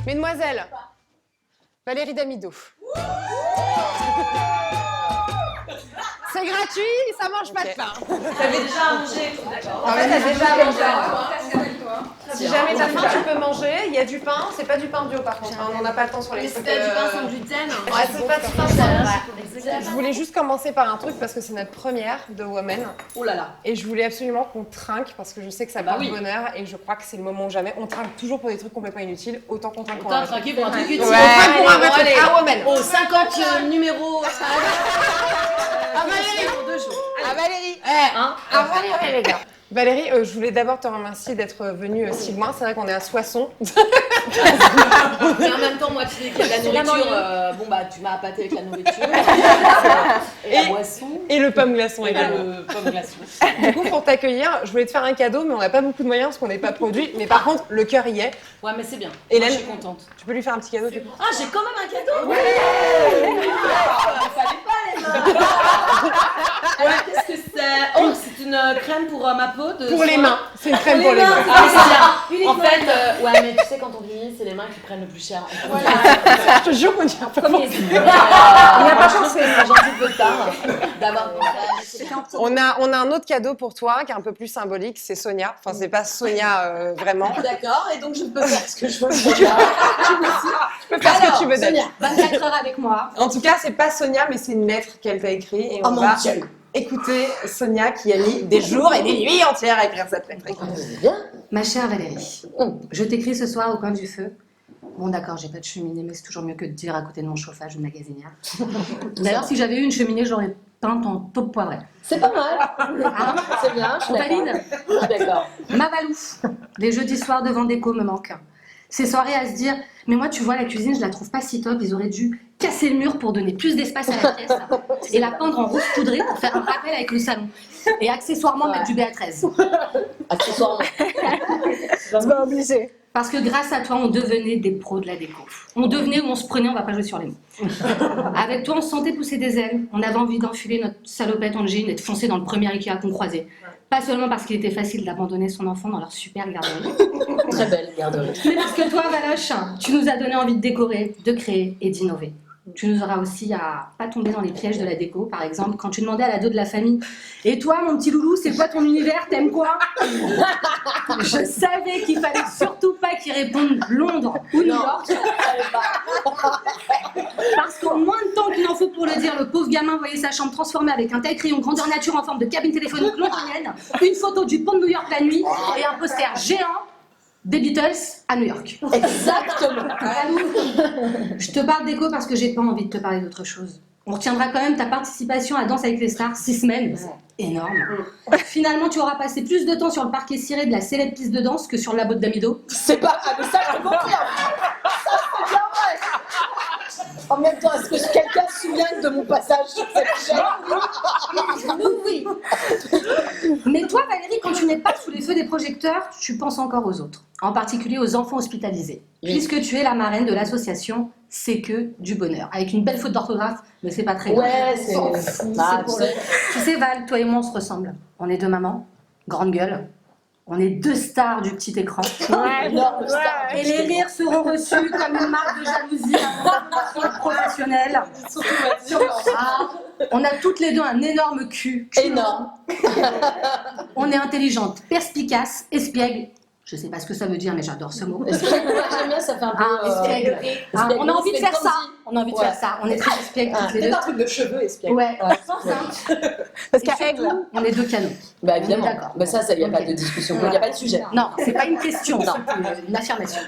Mesdemoiselles, Valérie Damido. C'est gratuit, ça mange pas de pain. T'avais déjà à manger, d'accord. En fait, t'as déjà à manger. Si jamais t'as faim, tu peux manger. Il y a du pain, c'est pas du pain bio par contre. On n'en a pas le temps sur les trucs. Mais c'est du pain sans gluten. Ouais, c'est pas du pain sans gluten. Je voulais juste commencer par un truc parce que c'est notre première de Women. Oh là là. Et je voulais absolument qu'on trinque parce que je sais que ça porte bonheur et je crois que c'est le moment ou jamais. On trinque toujours pour des trucs complètement inutiles, autant qu'on trinque pour un truc. Autant pour un truc utile. Ouais, pour un truc à Women. Aux 50 numéros. À Valérie. Pour 2 jours. À Valérie. À Valérie, les gars. Valérie, je voulais d'abord te remercier d'être venue si loin. C'est vrai qu'on est à Soissons. Et en même temps, moi, tu sais qu'il y a de la nourriture. Bon, bah, tu m'as appâté avec la nourriture. Et la boisson. Et le pomme glaçon également. Le pomme glaçon. Du coup, pour t'accueillir, je voulais te faire un cadeau, mais on n'a pas beaucoup de moyens parce qu'on n'est pas produit. Mais par contre, le cœur y est. Ouais, mais c'est bien. Hélène, moi, je suis contente. Tu peux lui faire un petit cadeau du coup. Ah, j'ai quand même un cadeau. Ouais. Fallait pas les mains. Alors, qu'est-ce que c'est? Oh, c'est une crème pour ma peau. Pour les mains. C'est une crème pour les mains. Ah, c'est bien. En fait, ouais, mais tu sais, quand on vieillit, c'est les mains qui prennent le plus cher. Voilà. Je te jure qu'on y a pas pensé. Il n'y a pas chance, c'est gentil de votre part d'avoir. On a un autre cadeau pour toi qui est un peu plus symbolique, c'est Sonia. Enfin, c'est pas Sonia vraiment. D'accord, et donc je peux faire ce que je veux. Tu peux faire ce que tu veux d'elle. Sonia, 24 heures avec moi. En tout cas, c'est pas Sonia, mais c'est une lettre qu'elle t'a écrite. Et on va écouter Sonia qui a mis des jours et des nuits entières à écrire cette lettre. Ma chère Valérie, je t'écris ce soir au coin du feu. Bon d'accord, j'ai pas de cheminée, mais c'est toujours mieux que de dire à côté de mon chauffage de magasinière. D'ailleurs, si j'avais eu une cheminée, j'aurais peint en taupe poivrée. C'est pas mal. Ah, c'est bien. on valide. D'accord. Ma Valou, les jeudis soirs devant déco me manquent. Ces soirées à se dire, mais moi tu vois la cuisine, je la trouve pas si top, ils auraient dû casser le mur pour donner plus d'espace à la pièce et la peindre en rouge poudré pour faire un rappel avec le salon. Et accessoirement mettre du BA13. Accessoirement. C'est pas obligé. Parce que grâce à toi, on devenait des pros de la déco. On devenait où on se prenait, on va pas jouer sur les mots. Avec toi, on se sentait pousser des ailes. On avait envie d'enfiler notre salopette en jean et de foncer dans le premier Ikea qu'on croisait. Pas seulement parce qu'il était facile d'abandonner son enfant dans leur super garderie. Très belle garderie. Mais parce que toi, Valoche, tu nous as donné envie de décorer, de créer et d'innover. Tu nous auras aussi à pas tomber dans les pièges de la déco, par exemple, quand tu demandais à l'ado de la famille « Et toi, mon petit loulou, c'est quoi ton univers? T'aimes quoi ?» Je savais qu'il fallait surtout pas qu'il réponde Londres ou New York. Parce qu'en moins de temps qu'il en faut pour le dire, le pauvre gamin voyait sa chambre transformée avec un taille-crayon grandeur nature en forme de cabine téléphonique londonienne, une photo du pont de New York la nuit et un poster géant des Beatles à New York. Exactement. Je te parle d'écho parce que j'ai pas envie de te parler d'autre chose. On retiendra quand même ta participation à Danse avec les stars, 6 semaines. C'est énorme. Finalement, tu auras passé plus de temps sur le parquet ciré de la célèbre piste de danse que sur le labo de Damido. C'est pas... Ah, mais ça, je te confirme. Ça, c'est bien vrai. En même temps, est-ce que quelqu'un se souvient de mon passage sur cette chaîne? Oui. Mais toi, Valérie, quand tu n'es pas sous les feux des projecteurs, tu penses encore aux autres. En particulier aux enfants hospitalisés. Oui. Puisque tu es la marraine de l'association C'est que du bonheur. Avec une belle faute d'orthographe, mais c'est pas très grave. Ouais, c'est pour le... Tu sais, Val, toi et moi, on se ressemble. On est deux mamans, grande gueule. On est deux stars du petit écran. Ouais, énorme star. Et les rires seront reçus comme une marque de jalousie à un professionnel. On a toutes les deux un énorme cul. Énorme. On est intelligente, perspicace, espiègle. Je sais pas ce que ça veut dire, mais j'adore ce mot. Espiègle, j'aime bien, ça fait un peu... espiègle. On a envie de faire ça. On a envie de faire ça. On est très espiègle toutes les deux. C'est un truc de cheveux, espiègle. Ouais. Parce qu'à Aigle, on est deux canons. Bah évidemment. D'accord. Bah ça, il n'y a pas de discussion. Il n'y a pas de sujet. Non, c'est pas une question, c'est une affirmation.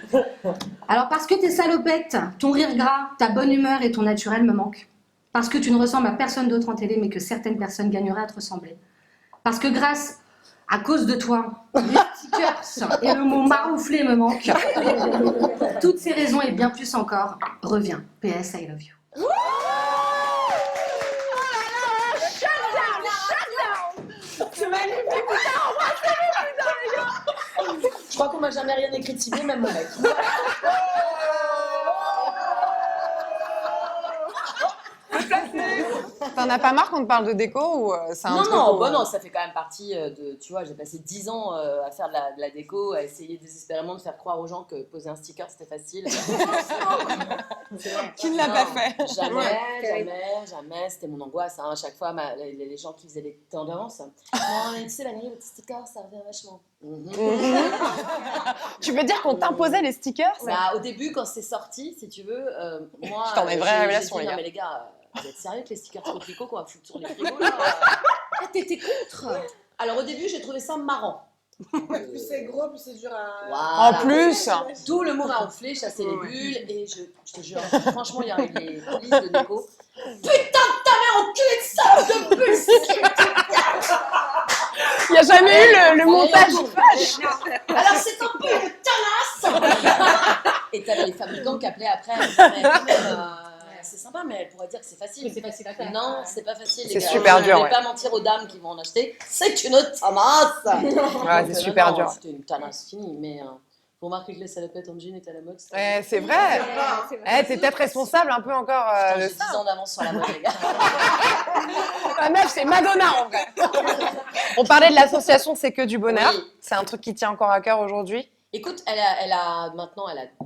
Alors parce que tes salopettes, ton rire gras, ta bonne humeur et ton naturel me manquent. Parce que tu ne ressembles à personne d'autre en télé, mais que certaines personnes gagneraient à te ressembler. Parce que grâce, à cause de toi, les stickers et le mot marouflé me manquent. Toutes ces raisons et bien plus encore, reviens. PS, I love you. Oh là là, shut down. C'est magnifique, putain. Je crois qu'on m'a jamais rien écrit de si bien, même mon mec. T'en as pas marre qu'on te parle de déco ou c'est un truc Non, ça fait quand même partie de. Tu vois, j'ai passé 10 ans à faire de la déco, à essayer désespérément de faire croire aux gens que poser un sticker c'était facile. Qui ne l'a pas fait? Jamais. C'était mon angoisse. Hein. À chaque fois, les gens qui faisaient des tendances. Non, mais tu sais, Valérie, le petit sticker, ça revient vachement. Tu veux dire qu'on t'imposait les stickers? Bah, au début, quand c'est sorti, si tu veux, moi. Je t'en ai une vraie révélation, les gars. les gars. Non, mais les gars, vous êtes sérieux que les stickers coquelicots qu'on va foutre sur les frigos là t'étais contre? Alors, au début, j'ai trouvé ça marrant. Plus c'est gros, plus c'est dur à. Voilà. En plus, Tout le monde a enflé, chassé les bulles, et je te jure, franchement, il y a eu les polices de déco. Putain de ta mère, enculé de salope de bulles! il n'y a jamais eu le montage. Alors c'est un peu une tanasse. Et t'avais les fabricants qui appelaient après, c'est sympa, mais elle pourrait dire que c'est facile. C'est facile à faire. Non, c'est pas facile. C'est super dur. Je vais pas mentir aux dames qui vont en acheter. C'est une tanasse. Ouais, c'est super dur. C'était une tanasse finie, mais vous remarquez que les salopettes en jean étaient à la mode. Ouais, c'est vrai. T'es peut-être responsable un peu encore de J'ai ça. 10 ans d'avance sur la mode, les gars. La meuf, c'est Madonna en vrai. On parlait de l'association C'est que du bonheur. Oui. C'est un truc qui tient encore à cœur aujourd'hui. Écoute, elle a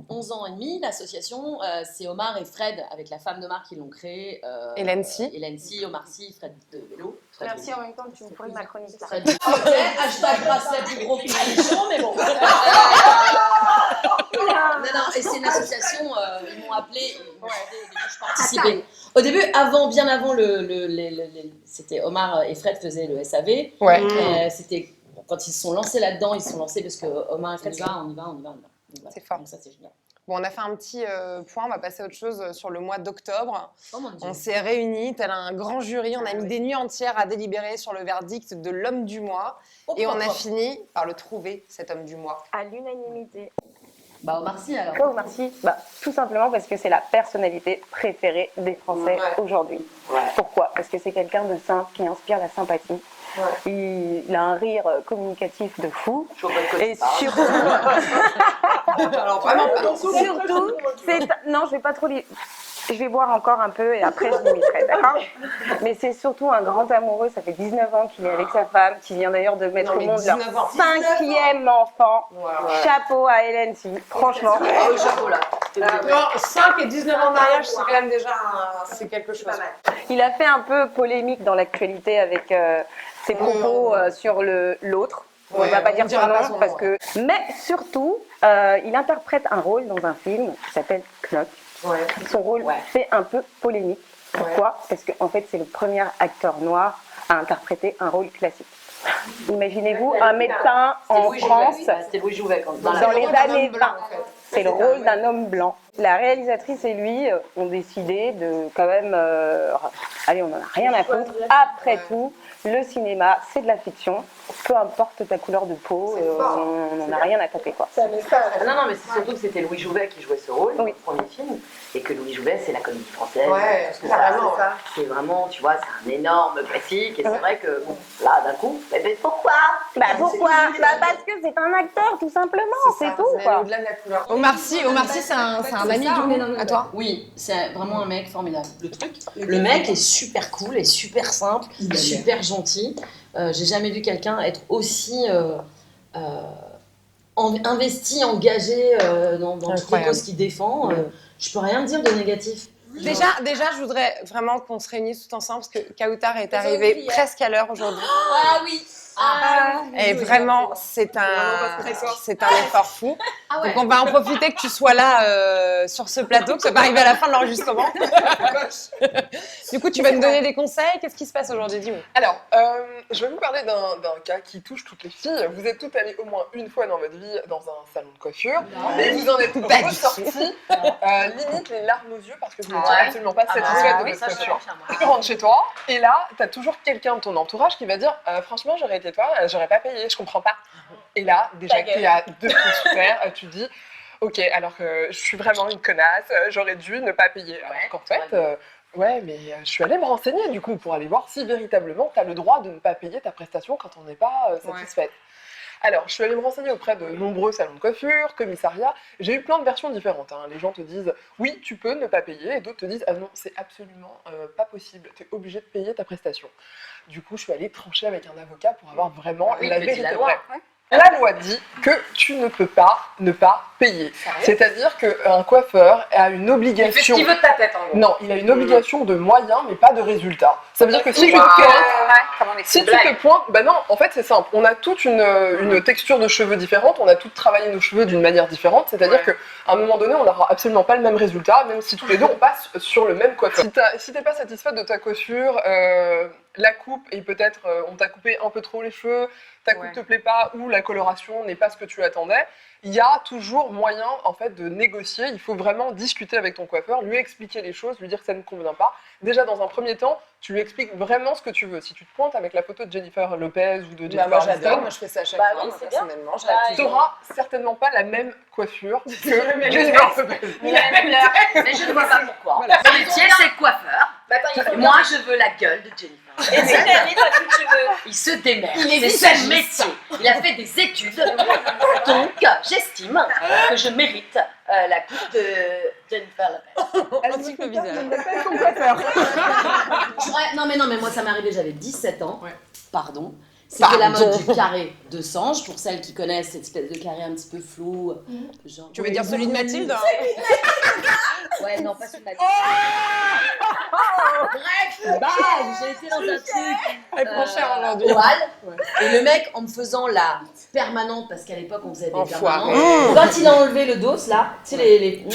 11 ans et demi, l'association. C'est Omar et Fred, avec la femme d'Omar, qui l'ont créée. Hélène Si. Hélène Si, Omar Si, Fred de vélo. Fred Merci en même temps que tu me pourris ma chronique là. Fred de... Hashtag bracelet plus gros que Alichon, mais bon. Non, et c'est une association, ils m'ont appelé, ils m'ont demandé, au début, je participais. Au début, bien avant c'était Omar et Fred faisaient le SAV. Ouais. C'était quand ils se sont lancés là-dedans, ils se sont lancés parce que Omar et Fred on y va. C'est fort. Donc ça, c'est génial. Bon, on a fait un petit point, on va passer à autre chose sur le mois d'octobre. Oh mon Dieu. On s'est réunis, tel un grand jury, on a mis des nuits entières à délibérer sur le verdict de l'homme du mois. Et on a fini par le trouver, cet homme du mois. À l'unanimité. Bah Omar Sy alors. Pourquoi Omar Sy ? Tout simplement parce que c'est la personnalité préférée des Français aujourd'hui. Pourquoi ? Parce que c'est quelqu'un de simple qui inspire la sympathie. Il a un rire communicatif de fou. Et surtout, Alors vraiment pas. non, je vais pas trop je vais boire encore un peu et après je limiterai, d'accord ? Mais c'est surtout un grand amoureux, ça fait 19 ans qu'il est avec sa femme, qui vient d'ailleurs de mettre au monde leur 5e enfant. Chapeau à Hélène Si, franchement. Oh, le chapeau là. 5 et 19 ans de mariage, c'est quand même déjà c'est quelque chose. Il a fait un peu polémique dans l'actualité avec ses propos sur l'autre. On ne va pas dire son nom parce que. Mais surtout, il interprète un rôle dans un film qui s'appelle Knock. Son rôle fait un peu polémique. Pourquoi ? Parce qu'en fait, c'est le premier acteur noir à interpréter un rôle classique. Imaginez-vous un médecin en France C'était Louis Jouvet dans les années 20. C'est le rôle d'un homme blanc. La réalisatrice et lui ont décidé de quand même... allez, on n'en a rien à foutre. Après tout, le cinéma, c'est de la fiction. Peu importe ta couleur de peau, on n'en a rien à taper, quoi. Non, mais c'est surtout que c'était Louis Jouvet qui jouait ce rôle dans le premier film. Et que Louis Jouvet, c'est la comédie française. Parce que c'est vraiment, tu vois, c'est un énorme classique. Et c'est vrai que, bon, là, d'un coup, mais pourquoi ? Pourquoi ? Parce que c'est un acteur, tout simplement, c'est tout, quoi. Au-delà de la couleur. Omar Sy, c'est un ami à toi ? Oui, c'est vraiment un mec formidable. Le mec est super cool et super simple, super gentil. J'ai jamais vu quelqu'un être aussi investi, engagé dans toutes les causes qu'il défend. Je peux rien dire de négatif. Déjà, je voudrais vraiment qu'on se réunisse tout ensemble parce que Kautar est arrivé presque à l'heure aujourd'hui. Ah oui. Et vraiment, c'est un effort fou. Donc on va en profiter que tu sois là sur ce plateau, que ça va arriver à la fin de l'enregistrement. Du coup, tu vas nous donner des conseils. Qu'est-ce qui se passe aujourd'hui, dis-moi. Alors, je vais vous parler d'un cas qui touche toutes les filles. Vous êtes toutes allées au moins une fois dans votre vie dans un salon de coiffure et vous en êtes ressorties limite les larmes aux yeux parce que vous n'étiez absolument pas satisfaite de votre coiffure. Tu rentres chez toi et là, tu as toujours quelqu'un de ton entourage qui va dire franchement, j'aurais été toi, j'aurais pas payé, je comprends pas. Et là, déjà que tu es à 2 pieds sous terre, tu dis ok, alors que je suis vraiment une connasse, j'aurais dû ne pas payer. Alors qu'en fait, ouais, mais je suis allée me renseigner du coup pour aller voir si véritablement tu as le droit de ne pas payer ta prestation quand on n'est pas satisfaite. Alors, je suis allée me renseigner auprès de nombreux salons de coiffure, commissariats. J'ai eu plein de versions différentes. Hein. Les gens te disent oui, tu peux ne pas payer, et d'autres te disent ah non, c'est absolument pas possible. Tu es obligé de payer ta prestation. Du coup, je suis allée trancher avec un avocat pour avoir vraiment la vérité vraie. La loi dit que tu ne peux pas ne pas payer. C'est-à-dire qu'un coiffeur a une obligation... Il fait ce qu'il veut de ta tête, en gros. Non, il a une obligation de moyens, mais pas de résultats. Ça veut dire que si tu te pointes... Ben non, en fait, c'est simple. On a toute une texture de cheveux différente, on a toutes travaillé nos cheveux d'une manière différente. C'est-à-dire qu'à un moment donné, on n'aura absolument pas le même résultat, même si tous les deux, on passe sur le même coiffeur. Si t'es pas satisfaite de ta coiffure, la coupe, et peut-être on t'a coupé un peu trop les cheveux, ta coupe te plaît pas, ou la coloration n'est pas ce que tu attendais, il y a toujours moyen en fait de négocier. Il faut vraiment discuter avec ton coiffeur, lui expliquer les choses, lui dire que ça ne convient pas. Déjà dans un premier temps, tu lui expliques vraiment ce que tu veux. Si tu te pointes avec la photo de Jennifer Lopez ou de Jennifer moi j'adore, moi je fais ça à chaque fois, moi, personnellement. Tu n'auras certainement pas la même coiffure que Jennifer Lopez. Ni la même couleur, mais je ne vois pas pourquoi. Voilà. Son métier, c'est le coiffeur. Moi, je veux la gueule de Jennifer. Et c'est David, t'as vu que tu veux. Il se démerde. C'est son métier. Il a fait des études. Donc, j'estime que je mérite la coupe de Jennifer Lopez. Elle dit le visage. Non, mais moi, ça m'est arrivé, j'avais 17 ans. Pardon. C'était la mode du carré de Sange, pour celles qui connaissent cette espèce de carré un petit peu flou. Genre, Tu veux dire celui de Mathilde? Ouais, non, pas celui de Mathilde. Bref, j'ai été dans un truc Elle prend cher aujourd'hui. oral, et le mec, en me faisant la permanente, parce qu'à l'époque, on faisait des Enfoiré. permanentes, quand il a enlevé le dos, là, tu sais, les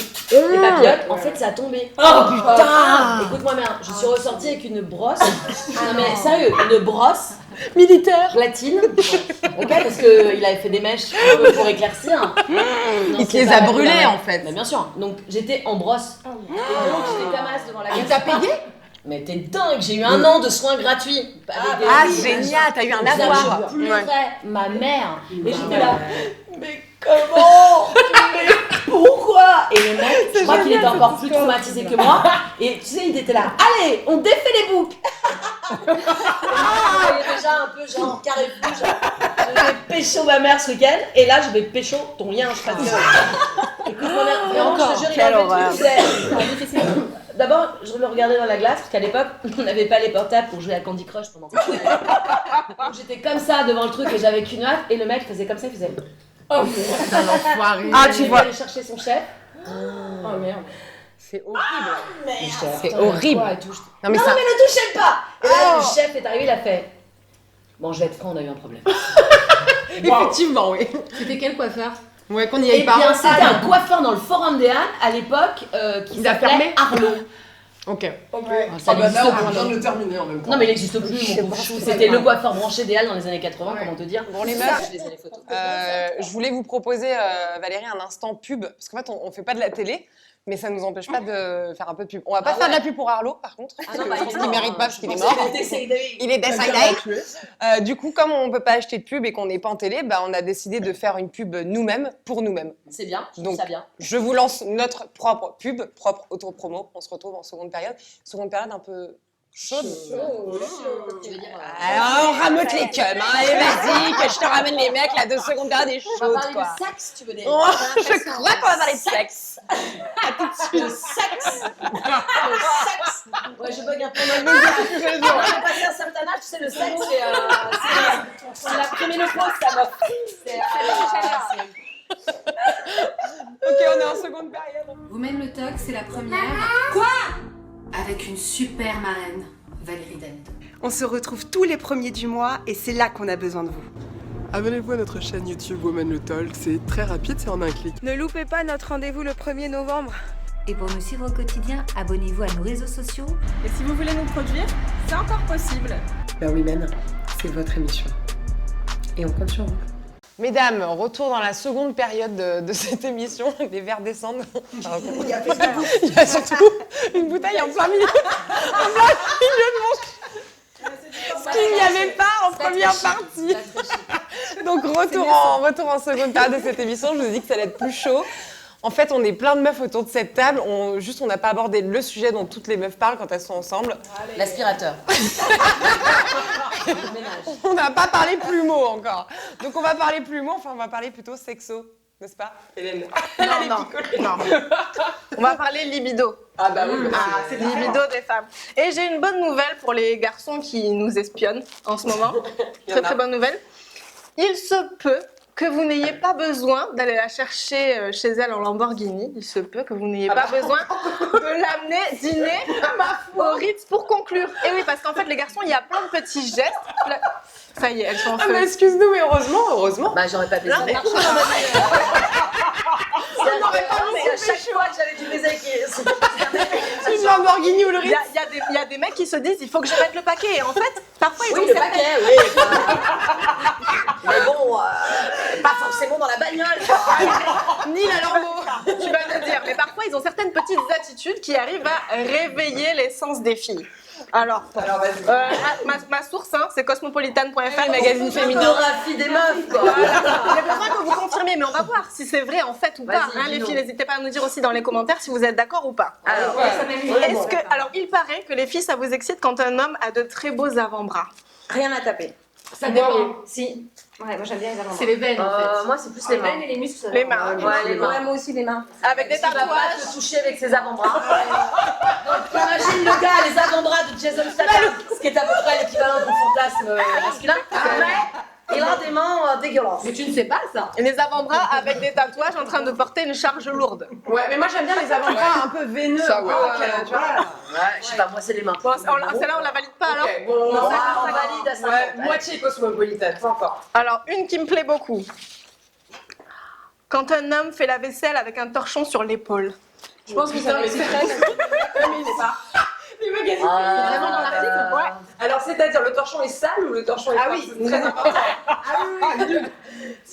papillotes, en fait, ça a tombé. Oh putain! Écoute-moi bien, je suis ressortie avec une brosse, non mais sérieux, une brosse Militaire. platine, ok, parce qu'il avait fait des mèches pour éclaircir. Il te les a brûlés en fait. Mais bien sûr, donc j'étais en brosse. Et donc j'étais comme as devant la glace. Il t'a payé? Mais t'es dingue, j'ai eu un an de soins gratuits. Génial, t'as eu un Je avoir. pleurais ma mère. Et j'étais là, mais comment? Mais pourquoi? Et le mec, je crois qu'il était encore plus traumatisé que moi. Et tu sais, il était là, allez, on défait les boucles. Il est déjà un peu genre carré flou, genre, je vais pécho ma mère ce week-end, et là je vais pécho ton lien, je pense. Écoute ma mère, vraiment, je te jure, il a fait le truc, difficile. D'abord, je le regardais dans la glace, parce qu'à l'époque, on n'avait pas les portables pour jouer à Candy Crush pendant que donc j'étais comme ça devant le truc et j'avais qu'une hâte, et le mec faisait comme ça, il faisait oh putain, l'enfoiré. Tu vois. Il allait chercher son chef. Oh merde. C'est horrible. C'est horrible. Non mais ne touchez pas. Et là, le chef est arrivé, il a fait bon, je vais être franc, on a eu un problème. Effectivement, oui. C'était quel coiffeur? Ouais, qu'on y Et aille pas. bien, c'était un coiffeur dans le Forum des Halles à l'époque qui Il a s'appelait fermé Arlo. Ok. Ça n'existe on plus. vient de le terminer en même temps. Non mais il n'existe plus, mon pauvre chou. C'était le coiffeur branché des Halles dans les années 80, comment te dire. Bon les meufs, Je les ai les photos. je voulais vous proposer, Valérie, un instant pub. Parce qu'en fait, on fait pas de la télé, mais ça nous empêche pas de faire un peu de pub. On va pas faire de la pub pour Arlo, par contre. Parce que je pense qu'il mérite pas parce qu'il est mort. Il est décédé. Du coup, comme on peut pas acheter de pub et qu'on n'est pas en télé, on a décidé de faire une pub nous-mêmes pour nous-mêmes. C'est bien, je Donc, trouve ça bien. Je vous lance notre propre pub, propre auto-promo. On se retrouve en seconde période. Seconde période un peu chaude. Tu veux dire Alors, on rameute les cums, hein. Allez, vas-y, que je te ramène les mecs, la de seconde période est on va chaude, parler quoi. de sexe, tu veux dire. Oh, je crois qu'on va parler de sexe. Le sexe. Ouais, je bug un peu. Quand j'ai passé un certain âge, tu sais, le sexe, c'est la préménopause, ça m'a pris. Ok, on est en seconde période. Vous mène le talk, c'est la première. Quoi? Avec une super marraine, Valérie Dent. On se retrouve tous les premiers du mois et c'est là qu'on a besoin de vous. Abonnez-vous à notre chaîne YouTube Women le Talk, c'est très rapide, c'est en un clic. Ne loupez pas notre rendez-vous le 1er novembre. Et pour nous suivre au quotidien, abonnez-vous à nos réseaux sociaux. Et si vous voulez nous produire, c'est encore possible. Women, c'est votre émission. Et on compte sur vous. Mesdames, retour dans la seconde période de cette émission. Les verres descendent. Il y a surtout une bouteille en plein milieu de mon... Ce qu'il n'y avait pas en première partie. Donc retour en seconde période de cette émission. Je vous ai dit que ça allait être plus chaud. En fait, on est plein de meufs autour de cette table. On n'a pas abordé le sujet dont toutes les meufs parlent quand elles sont ensemble. L'aspirateur. On n'a pas parlé plumeau encore. Donc on va parler plumeau, enfin on va parler plutôt sexo, n'est-ce pas, Hélène? Non. On va parler libido. Ah bah oui, C'est libido des femmes. Et j'ai une bonne nouvelle pour les garçons qui nous espionnent en ce moment. Très bonne nouvelle. Il se peut que vous n'ayez pas besoin d'aller la chercher chez elle en Lamborghini. Il se peut que vous n'ayez pas besoin de l'amener dîner au Ritz pour conclure. Et oui, parce qu'en fait, les garçons, il y a plein de petits gestes. Ça y est, elles sont en feu. mais excuse-nous, mais heureusement. Bah, j'aurais pas fait ça. mais- À chaque fois que j'avais du baiser avec Une Lamborghini ou le Il Ritz. y a des mecs qui se disent il faut que je mette le paquet. Et en fait, parfois ils ont le certaines- paquet, oui. Mais bon, pas forcément dans la bagnole. ni la lambeau, tu vas te dire. Mais parfois ils ont certaines petites attitudes qui arrivent à réveiller l'essence des filles. Alors vas-y. ma source, hein, c'est cosmopolitan.fr, magazine féminin. Photographie des meufs, quoi. J'ai besoin que vous confirmiez, mais on va voir si c'est vrai en fait ou pas. Vas-y, Les dis-nous. filles, n'hésitez pas à nous dire aussi dans les commentaires si vous êtes d'accord ou pas. Alors, Alors, il paraît que les filles, ça vous excite quand un homme a de très beaux avant-bras. Rien à taper. Ça dépend. Si. Ouais, moi j'aime bien les avant-bras. C'est les veines en fait. moi, c'est plus les mains. et les muscles. Les mains. Ouais, les mains. Ouais, moi aussi les mains. Avec des Tu vas pas tatouages. te toucher avec ses avant-bras. Imagine le gars, les avant-bras de Jason Statham, ce qui est à peu près l'équivalent d'un fantasme masculin. Mais il a des mains dégueulasses. Mais tu ne sais pas ça. Et les avant-bras avec des tatouages en train de porter une charge lourde. Ouais, mais moi j'aime bien les avant-bras un peu veineux. Ça, ouais. tu vois. Ouais, je sais pas, moi c'est les mains. Bon, celle-là, on la valide pas alors. Ok, bon, On on valide à 50. moitié cosmopolitaine, peu importe. Alors, une qui me plaît beaucoup. Quand un homme fait la vaisselle avec un torchon sur l'épaule. Je pense que ça va être Les magazines. vraiment dans l'article, ouais. Alors c'est-à-dire le torchon est sale ou le torchon est Ah pas oui. C'est très important.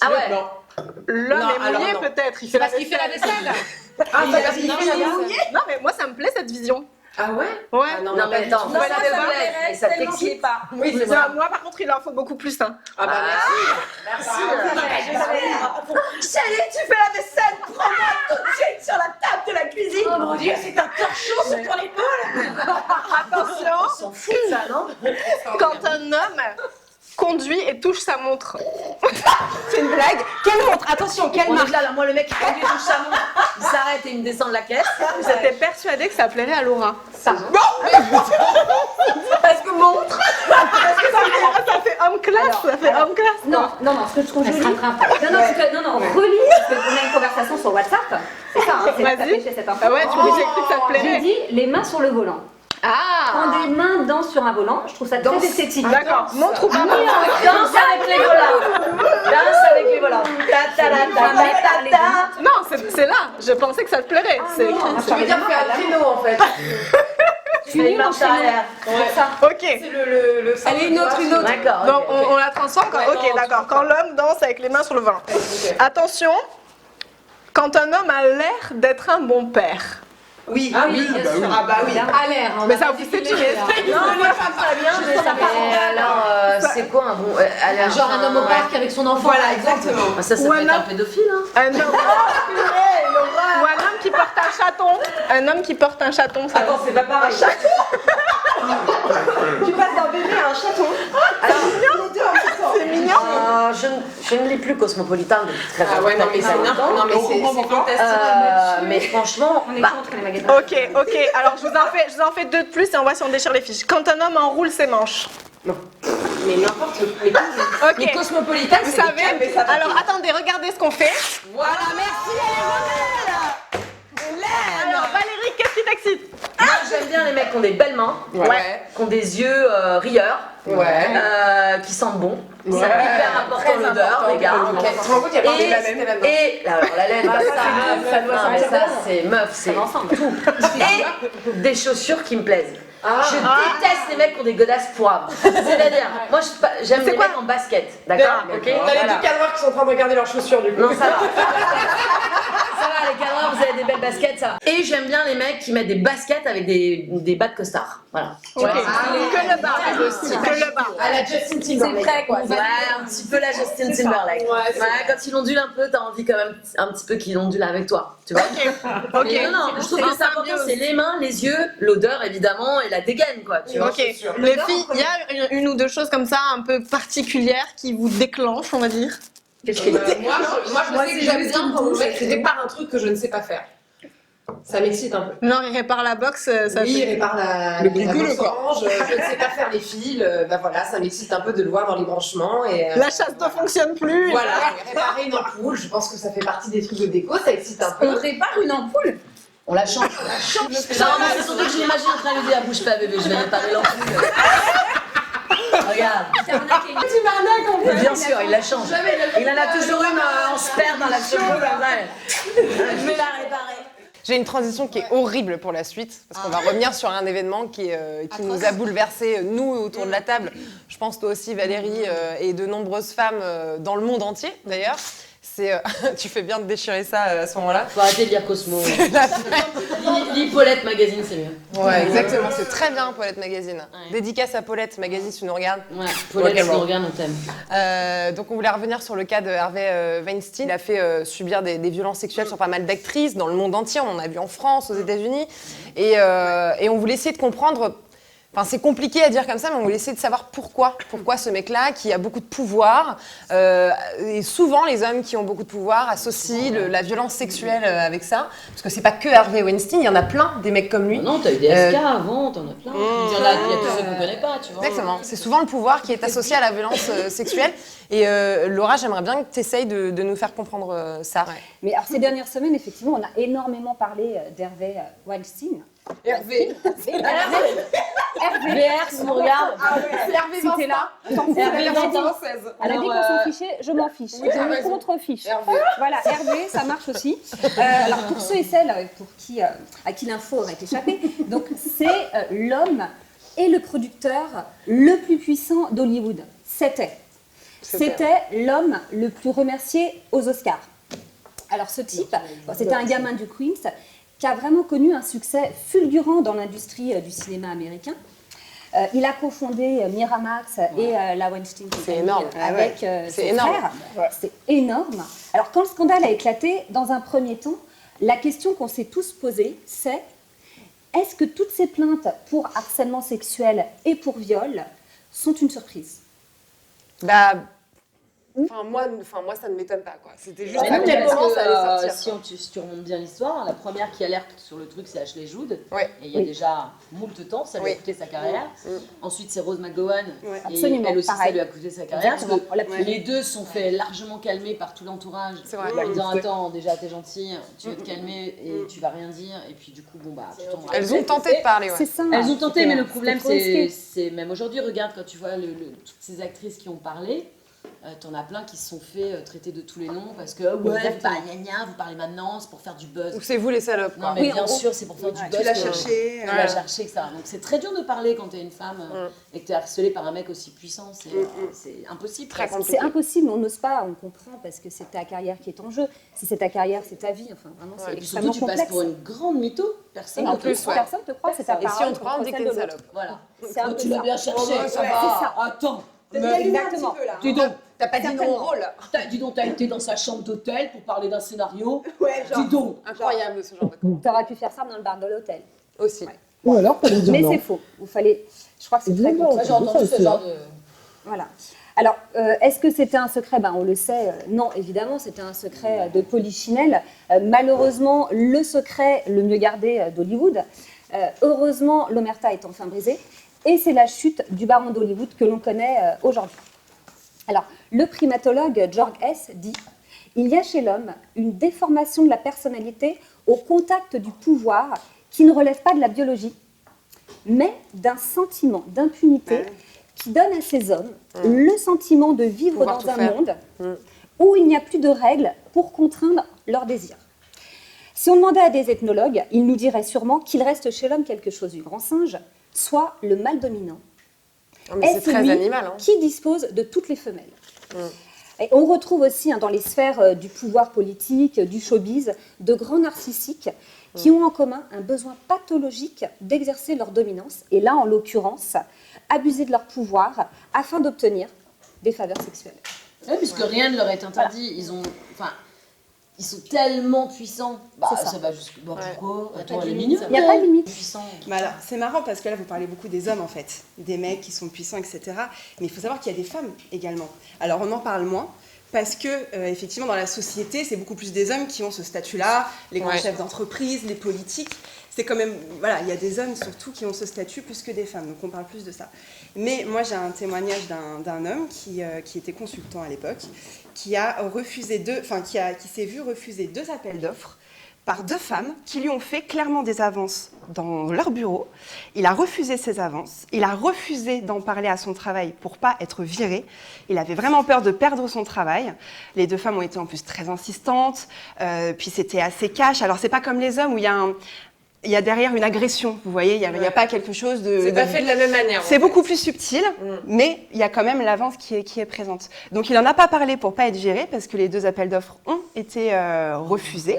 Ah ouais. Non. L'homme Non, est alors mouillé non. peut-être. Il fait la parce qu'il fait la vaisselle. Ah, Il ça, a- parce qu'il non, fait il a- la mouillé. Non, mais moi, ça me plaît cette vision. Ah ouais? Ouais. Ah Non, mais attends, Non, ça ça te me plaît, mais ça t'excite pas. Oui, c'est Non, ça. moi, par contre, il en faut beaucoup plus. Hein. Ah bah Merci. Chérie, tu fais la vaisselle, prends-moi tout de suite sur la table de la cuisine. Oh mon Dieu, c'est un torchon sur ton épaule. Attention, On s'en fout de ça, non? quand un homme conduit et touche sa montre. c'est une blague. Quelle montre? Attention, quelle On marque? est là, moi le mec qui conduit touche sa montre, il s'arrête et il me descend de la caisse. J'étais persuadée que ça plairait à Laura. Parce que montre. Ça fait homme classe, ça fait homme classe. Non, ce que je trouve joli. Non, relis, parce qu'on a une conversation sur WhatsApp. C'est ça, hein, c'est Vas-y. ça fait chez cet enfant. Ah ouais, tu me dis, j'ai cru que ça te J'ai plairait. dit les mains sur le volant. Ah. Quand des mains dansent sur un volant, je trouve ça très esthétique. D'accord, montre ou pas montre. Danse avec les volants. Danse avec les volants. Non, c'est là. Je pensais que ça te plairait. C'est écrit. Tu veux dire faire un créneau en fait. Tu fais une marche arrière. Ok. Le Allez, une autre. D'accord. Donc ok. on la transforme quand. Ok, d'accord. Quand l'homme danse avec les mains sur le volant. Attention. Quand un homme a l'air d'être un bon père. Oui. Ah oui, bien sûr. Ah bah oui. À l'air. Mais ça aussi, c'est une Non, moi je trouve ça bien, mais ça paraît. Alors, c'est quoi un bon. Genre un homme au parc avec son enfant. Voilà, exactement. Ça Ou peut un être un homme. pédophile, hein. Un homme. Ou un homme qui porte un chaton. Un homme qui porte un chaton. Ça Attends, c'est pas pareil. Tu passes d'un bébé à un chaton. c'est mignon. Je ne lis plus Cosmopolitan depuis très longtemps. Ah ouais, non mais c'est n'importe. Non mais c'est fantastique. Mais franchement, On est bah, contre les magasins. Ok. Alors je vous en fais deux de plus et on voit si on déchire les fiches. Quand un homme enroule ses manches. Mais n'importe quoi. Ok. Les cosmopolitanes, Vous c'est des savez. câbles, mais ça va. Alors attendez, regardez ce qu'on fait. Voilà, merci, Alors Valérie, qu'est-ce qui t'excite? moi j'aime bien les mecs qui ont des belles mains, Ouais. qui ont des yeux rieurs, Ouais. qui sentent bon. Ouais. C'est hyper important l'odeur, les gars. Ok, tu te rends compte, il y a pas de la laine là-dedans. Et alors la laine, bah, ça doit non, mais sentir ça bon. c'est meuf, c'est ensemble. tout. Et des chaussures qui me plaisent. Je déteste les mecs qui ont des godasses poivres. C'est-à-dire, moi j'aime les mecs en basket, d'accord? Ok. On a les Voilà. deux cadreurs qui sont en train de regarder leurs chaussures du coup. Non, ça va. Ça va, les cadreurs, vous avez des belles baskets, ça. Et j'aime bien les mecs qui mettent des baskets avec des bas de costard. Voilà. Ok. Que le bas. Que le bas. À la Justin Timberlake. C'est prêt, quoi. Ouais, un petit peu la Justin Timberlake. Ouais, quand il ondule un peu, t'as envie quand même un petit peu qu'il ondule avec toi. Tu vois? Ok. Mais non, je trouve que c'est important, c'est les mains, les yeux, l'odeur évidemment et la dégaine, quoi. Tu vois? Ok. Les filles, il y a une ou deux choses comme ça un peu particulières qui vous déclenchent, on va dire. Qu'est-ce que moi, je sais que j'aime bien quand mon mec répare un truc que je ne sais pas faire. Ça m'excite un peu. Non, il répare la box, ça Oui, il fait... répare la box orange, je ne sais pas faire les fils, bah voilà, ça m'excite un peu de le voir dans les branchements. Et, La chasse ne fonctionne plus. Voilà, réparer une ampoule, je pense que ça fait partie des trucs de déco, ça excite un peu. On répare une ampoule? On la change. Non, mais c'est surtout que je l'imagine en train de lui dire bouge pas bébé, je vais réparer l'ampoule. Regarde. Tu m'arnaques en fait. Bien sûr, il la change. Il en a toujours une en spare dans la chambre. Je vais la réparer. J'ai une transition qui est horrible pour la suite, parce qu'on va revenir sur un événement qui nous a bouleversés, nous, autour de la table. Je pense toi aussi, Valérie, et de nombreuses femmes dans le monde entier, d'ailleurs. Tu fais bien de déchirer ça à ce moment-là. Faut arrêter de lire Cosmo. Lis Paulette Magazine, c'est mieux. Ouais, exactement, c'est très bien, Paulette Magazine. Ouais. Dédicace à Paulette Magazine, si tu nous regardes. Ouais, Paulette, si tu nous regardes, on t'aime. Donc on voulait revenir sur le cas de Harvey Weinstein. Il a fait subir des violences sexuelles sur pas mal d'actrices dans le monde entier. On en a vu en France, aux États-Unis. Et on voulait essayer de comprendre. Enfin, c'est compliqué à dire comme ça, mais on voulait essayer de savoir pourquoi ce mec-là, qui a beaucoup de pouvoir, et souvent les hommes qui ont beaucoup de pouvoir associent la violence sexuelle avec ça, parce que c'est pas que Harvey Weinstein, il y en a plein des mecs comme lui. Non, t'as eu des SK avant, t'en as plein. Il y a tous ceux qu'on connaît pas, tu vois. Exactement, c'est souvent le pouvoir qui est associé à la violence sexuelle. Et Laura, j'aimerais bien que tu essayes de nous faire comprendre ça. Ouais. Mais alors, ces dernières semaines, effectivement, on a énormément parlé d'Harvey Weinstein. Hervé. VR, si on regarde. Hervé si t'es là. Hervé Elle a dit qu'on s'en fichait, je m'en fiche. Oui, je me contrefiche. Voilà, Hervé, ça marche aussi. Alors pour ceux et celles à qui l'info aurait échappé, donc c'est l'homme et le producteur le plus puissant d'Hollywood. C'était l'homme le plus remercié aux Oscars. Alors ce type, c'était un gamin du Queens qui a vraiment connu un succès fulgurant dans l'industrie du cinéma américain. Il a cofondé Miramax et la Weinstein Company avec son frère. C'est énorme. Alors quand le scandale a éclaté, dans un premier temps, la question qu'on s'est tous posée, c'est est-ce que toutes ces plaintes pour harcèlement sexuel et pour viol sont une surprise? Moi, ça ne m'étonne pas, quoi. C'était juste à quel moment ça allait sortir. Si tu remontes bien l'histoire, la première qui alerte sur le truc, c'est Ashley Judd. Ouais. Et il y a déjà moult temps, ça lui a coûté sa carrière. Ensuite, c'est Rose McGowan. Et elle aussi, ça lui a coûté sa carrière. Parce que les deux sont fait largement calmer par tout l'entourage. En disant attends, déjà t'es gentille, tu vas te calmer et tu vas rien dire. Et puis du coup, elles ont tenté de parler. C'est ça. Elles ont tenté, mais le problème, c'est même aujourd'hui, regarde quand tu vois toutes ces actrices qui ont parlé. T'en as plein qui se sont fait traiter de tous les noms parce que vous parlez maintenant, c'est pour faire du buzz. Ou c'est vous les salopes. Non mais bien sûr, c'est pour faire du buzz. Tu l'as cherché. Tu l'as cherché, ça. Donc c'est très dur de parler quand t'es une femme et que t'es harcelée par un mec aussi puissant. C'est impossible. C'est impossible, on n'ose pas, on comprend parce que c'est ta carrière qui est en jeu. Si c'est ta carrière, c'est ta vie. Enfin, vraiment, c'est extrêmement surtout, tu passes pour une grande mytho. Personne te croit, c'est ta parole. Et si on te croit, on dit que t'es une salope. Voilà. Tu l'as bien cherché. Ça va. Attends. Exactement. Dis donc, t'as pas dit non au rôle. Dis donc, t'as été dans sa chambre d'hôtel pour parler d'un scénario. Dis donc. Incroyable ce genre de coup. T'aurais pu faire ça dans le bar de l'hôtel. Aussi. Ou alors, mais c'est faux. Je crois que c'est très compliqué. J'ai entendu ce genre de... Voilà. Alors, est-ce que c'était un secret? On le sait, non, évidemment, c'était un secret de polichinelle. Malheureusement, le secret le mieux gardé d'Hollywood. Heureusement, l'omerta est enfin brisée. Et c'est la chute du baron d'Hollywood que l'on connaît aujourd'hui. Alors, le primatologue George S. dit « Il y a chez l'homme une déformation de la personnalité au contact du pouvoir qui ne relève pas de la biologie, mais d'un sentiment d'impunité qui donne à ces hommes le sentiment de vivre dans un monde où il n'y a plus de règles pour contraindre leurs désirs. Si on demandait à des ethnologues, ils nous diraient sûrement qu'il reste chez l'homme quelque chose du grand singe, soit le mâle dominant. C'est très animal. Qui dispose de toutes les femelles. Et on retrouve aussi dans les sphères du pouvoir politique, du showbiz, de grands narcissiques qui ont en commun un besoin pathologique d'exercer leur dominance, et là, en l'occurrence, abuser de leur pouvoir afin d'obtenir des faveurs sexuelles. Oui, puisque rien ne leur est interdit. Ils sont tellement puissants. Ça va jusqu'au bord du corps. Attends, elle est mignonne. Il n'y a pas de limite. Mais alors, c'est marrant parce que là, vous parlez beaucoup des hommes, en fait. Des mecs qui sont puissants, etc. Mais il faut savoir qu'il y a des femmes également. Alors, on en parle moins. Parce que, effectivement, dans la société, c'est beaucoup plus des hommes qui ont ce statut-là, les grands chefs d'entreprise, les politiques. C'est quand même, voilà, il y a des hommes surtout qui ont ce statut plus que des femmes, donc on parle plus de ça. Mais moi, j'ai un témoignage d'un homme qui était consultant à l'époque, qui s'est vu refuser 2 appels d'offres par 2 femmes qui lui ont fait clairement des avances dans leur bureau. Il a refusé ces avances, il a refusé d'en parler à son travail pour pas être viré. Il avait vraiment peur de perdre son travail. Les 2 femmes ont été en plus très insistantes, puis c'était assez cash. Alors c'est pas comme les hommes où il y a derrière une agression, vous voyez, il n'y a pas quelque chose de... C'est pas fait de la même manière. C'est beaucoup plus subtil, mais il y a quand même l'avance qui est présente. Donc il n'en a pas parlé pour pas être viré, parce que les 2 appels d'offres ont été refusés,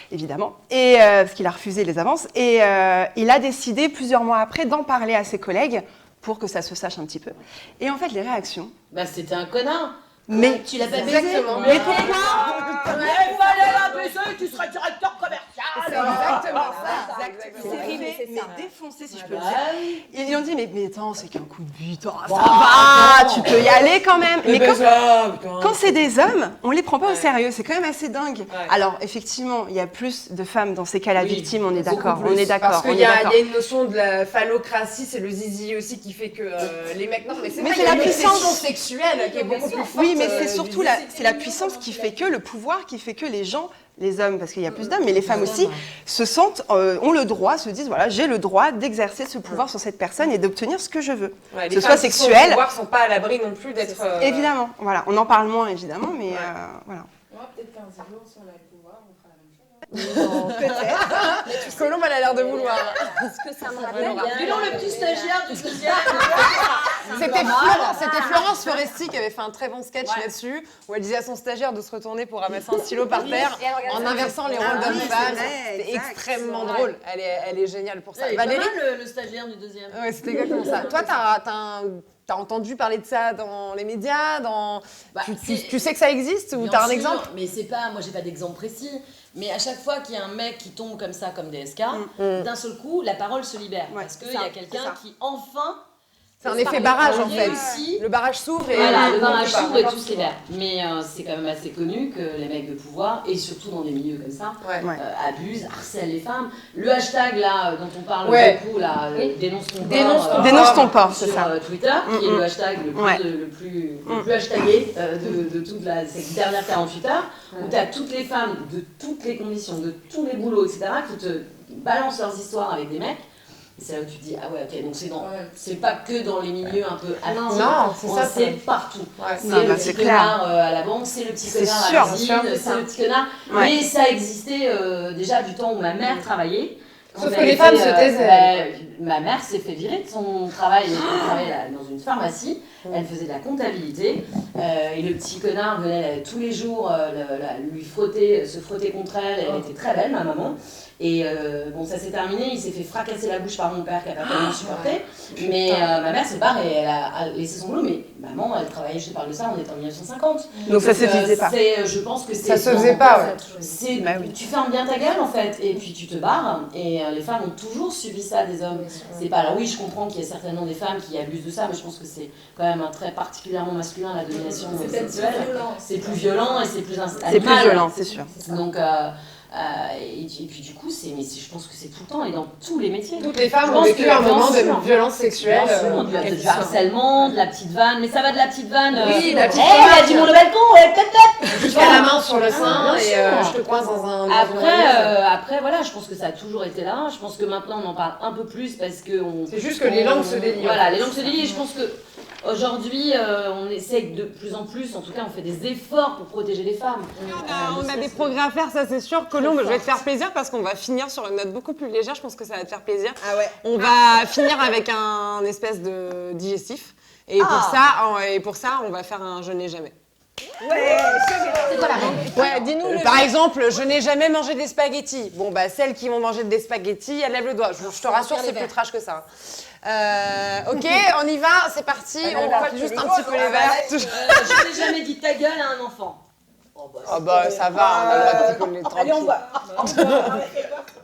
évidemment, et parce qu'il a refusé les avances. Et il a décidé, plusieurs mois après, d'en parler à ses collègues, pour que ça se sache un petit peu. Et en fait, les réactions... C'était un connard. Mais tu l'as pas baisé. Exactement. Mais pourquoi il fallait la baiser, tu serais directeur commercial. C'est exactement ça. C'est arrivé, mais défoncé, si je peux le dire. Ils lui ont dit, mais attends, c'est qu'un coup de but, ça tu peux y aller quand même. Mais quand c'est des hommes, on les prend pas au sérieux, c'est quand même assez dingue. Alors, effectivement, il y a plus de femmes dans ces cas-là victimes, on est d'accord. Parce qu'il y a une notion de la phallocratie, c'est le zizi aussi qui fait que les mecs... Non, mais c'est la puissance sexuelle qui est beaucoup plus forte. Oui, mais c'est surtout la puissance qui fait que, le pouvoir qui fait que les gens, les hommes, parce qu'il y a plus d'hommes, mais les femmes aussi, se sentent, ont le droit, se disent, voilà, j'ai le droit d'exercer ce pouvoir sur cette personne et d'obtenir ce que je veux. Ouais, que ce soit sexuel. Les pouvoirs ne sont pas à l'abri non plus d'être... Évidemment, voilà, on en parle moins, évidemment, mais voilà. On va peut-être qu'un jour, si on a le pouvoir, on fera la même chose. Non, peut-être. Colombe, elle a l'air de vouloir. Est-ce que ça me rappelle Dis donc, le petit stagiaire du social. C'était Florence Foresti qui avait fait un très bon sketch là-dessus, où elle disait à son stagiaire de se retourner pour ramasser un stylo par terre en inversant les rôles d'homme-femme. C'était extrêmement drôle. Elle est géniale pour ça. Il est pas mal le stagiaire du 2e. Ouais, c'était exactement ça. Toi, t'as entendu parler de ça dans les médias, tu sais que ça existe ou t'as un exemple? Mais c'est pas, moi j'ai pas d'exemple précis, mais à chaque fois qu'il y a un mec qui tombe comme ça, comme DSK, d'un seul coup, la parole se libère. Parce qu'il y a quelqu'un qui enfin... C'est un effet barrage en fait. Le barrage s'ouvre et... Voilà, le barrage s'ouvre et tout se libère. Mais c'est quand même assez connu que les mecs de pouvoir, et surtout dans des milieux comme ça, abusent, harcèlent les femmes. Le hashtag là, dont on parle beaucoup, là, dénonce ton porc sur Twitter, qui est le hashtag le plus hashtagué de toute cette dernière 48 heures, où tu as toutes les femmes de toutes les conditions, de tous les boulots, etc., qui te balancent leurs histoires avec des mecs. Et c'est là où tu te dis, ah ouais, ok, donc c'est pas que dans les milieux un peu actifs, c'est partout. C'est le petit connard à la banque, c'est le petit connard à l'usine, c'est le petit connard. Mais ça existait déjà du temps où ma mère travaillait. Sauf que les femmes se taisaient. Ma mère s'est fait virer de son travail. Elle travaillait dans une pharmacie. Elle faisait de la comptabilité. Et le petit connard venait tous les jours lui se frotter contre elle. Elle était très belle, ma maman. Et bon, ça s'est terminé, il s'est fait fracasser la bouche par mon père qui n'a pas tellement supporté. Mais ma mère s'est barrée, elle a laissé son boulot, mais maman, elle travaillait, je te parle de ça, on était en 1950. Donc ça se faisait pas. Je pense que c'est... Ça se faisait pas, Tu fermes bien ta gueule en fait, et puis tu te barres. Et les femmes ont toujours subi ça des hommes. C'est pas... Alors oui, je comprends qu'il y a certainement des femmes qui abusent de ça, mais je pense que c'est quand même un trait particulièrement masculin, la domination sexuelle. C'est plus violent et c'est plus animal. C'est plus violent, c'est sûr. Donc... et puis du coup, je pense que c'est tout le temps et dans tous les métiers. Toutes les femmes ont vécu un moment de violence sexuelle. Du harcèlement, de la petite vanne, mais ça va de la petite vanne. Oui, la petite vanne. Il a dit mon balcon, peut-être. Je fais la main sur le sein et je te coince dans un... Après, voilà, je pense que ça a toujours été là. Je pense que maintenant, on en parle un peu plus parce que... C'est juste que les langues se délient. Voilà, les langues se délient. Je pense que aujourd'hui, on essaie de plus en plus, en tout cas, on fait des efforts pour protéger les femmes. On a des progrès à faire, ça c'est sûr. Colombe, je vais te faire plaisir parce qu'on va finir sur une note beaucoup plus légère. Je pense que ça va te faire plaisir. Ah ouais. On va finir avec un espèce de digestif. Et pour ça, on va faire un je n'ai jamais. Ouais, C'est quoi la règle? Ouais, dis-nous. Par exemple, je n'ai jamais mangé des spaghettis. Bon, bah, celles qui vont manger des spaghettis, elles lèvent le doigt. Je te rassure, c'est plus trash que ça. Ok, on y va, c'est parti. On colle juste un petit peu les verres. Je n'ai jamais dit ta gueule à un enfant. Ah bah ça va, on a le droit de picoler tranquille. Allez, on voit.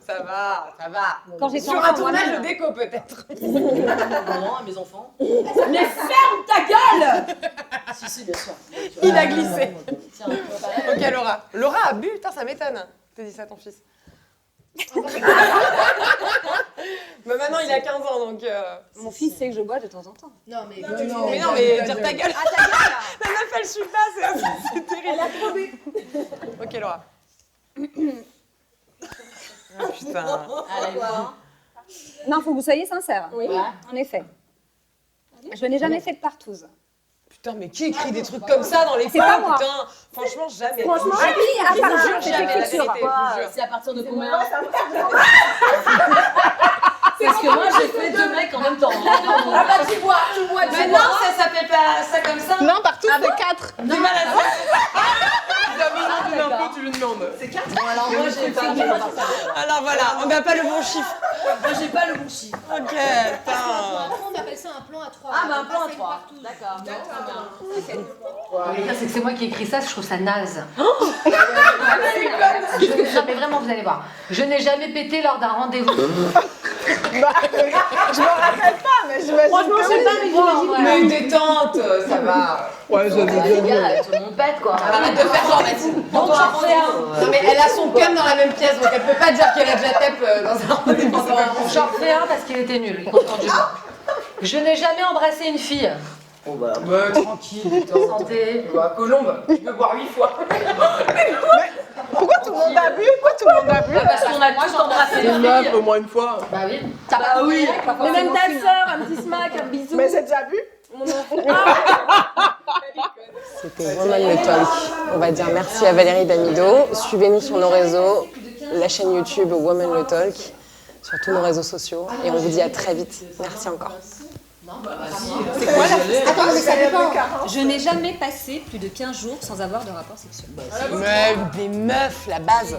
Ça va, ça va. Quand j'étais Sur un enfant, tournage moi-même. de déco peut-être. Maman, à mes enfants. Mais ferme ta gueule. Si, bien sûr. Il a glissé. Tiens, pareil. Ok Laura. Laura a bu, putain ça m'étonne. T'as dit ça à ton fils. Mais maintenant il a 15 ans donc... Mon fils sait que je bois de temps en temps. Non, mais Mais non mais dire ta gueule. Ah, ta gueule. La meuf elle suit pas, c'est terrible. Elle a trop bu. Ok Laura. Ah putain. Allez, Non, faut que vous soyez sincère. Oui. En effet. Je n'ai jamais fait de partouze. Putain mais qui écrit des trucs comme ça dans les C'est pas films, moi. putain. Franchement jamais. Franchement, Je vous jure, à part je vous ça, jure, c'est jamais, écrit la sur vérité, quoi, je vous jure. C'est à partir de combien? Parce que moi j'ai fait 2 mecs en même temps. Ah bah tu bois. Mais non, ça s'appelle pas ça comme ça. Non, partout, c'est 4. Du mal à ça. Tu lui demandes. C'est 4. Bon alors moi j'ai pas. Alors voilà, on n'a pas le bon chiffre. Moi j'ai pas le bon chiffre. Ok, putain. on appelle ça un plan à 3. Ah bah un plan à 3. D'accord. Le pire, c'est que c'est moi qui ai écrit ça, je trouve ça naze. Oh Non, mais vraiment, vous allez voir. Je n'ai jamais pété lors d'un rendez-vous. Je me rappelle pas, mais j'imagine. Franchement, que je sais oui. pas, mais j'imagine. Mais une détente, ça va. Ouais, Les gars, tout le monde pète quoi. Arrête de faire genre Mathilde. Non mais elle a son cum dans la même pièce, donc elle peut pas dire qu'elle a déjà tape dans un rendez-vous. J'en refais un parce qu'il était nul. Il compte quand du vent. Je n'ai jamais embrassé une fille. Bah tranquille, Santé. Bah Colombe, tu peux boire 8 fois. Pourquoi tout le monde a bu? Pourquoi tout le monde a bu? Parce qu'on a tous embrassé Une une meuf fille. au moins une fois. Bah oui. T'as pas oui. Mais même ta sœur, un petit smack, un bisou. Mais j'ai déjà bu. C'était Woman le Talk. On va dire merci à Valérie Damido. Suivez-nous sur nos réseaux, la chaîne YouTube Woman le Talk, sur tous nos réseaux sociaux. Et on vous dit à très vite. Merci encore. Attends, mais ça dépend. Je n'ai jamais passé plus de 15 jours sans avoir de rapport sexuel. Mais les meufs, la base.